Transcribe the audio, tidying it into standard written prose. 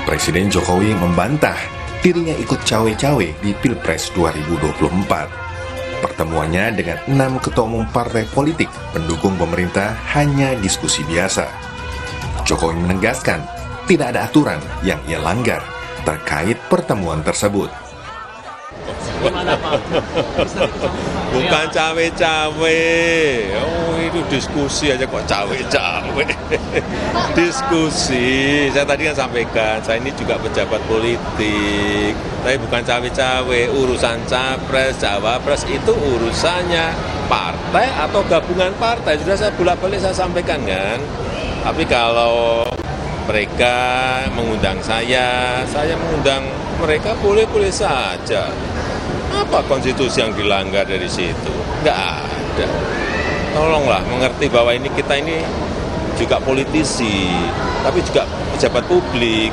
Presiden Jokowi membantah dirinya ikut cawe-cawe di Pilpres 2024. Pertemuannya dengan 6 ketua umum partai politik pendukung pemerintah hanya diskusi biasa. Jokowi menegaskan tidak ada aturan yang ia langgar terkait pertemuan tersebut. Bukan cawe-cawe, oh itu diskusi aja kok cawe-cawe. Diskusi, saya tadi kan sampaikan, saya ini juga pejabat politik, tapi bukan cawe-cawe. Urusan capres, cawapres itu urusannya partai atau gabungan partai. Sudah saya bolak-balik saya sampaikan kan. Tapi kalau mereka mengundang saya mengundang mereka boleh-boleh saja. Apa konstitusi yang dilanggar dari situ? Nggak ada. Tolonglah mengerti bahwa kita ini juga politisi, tapi juga pejabat publik.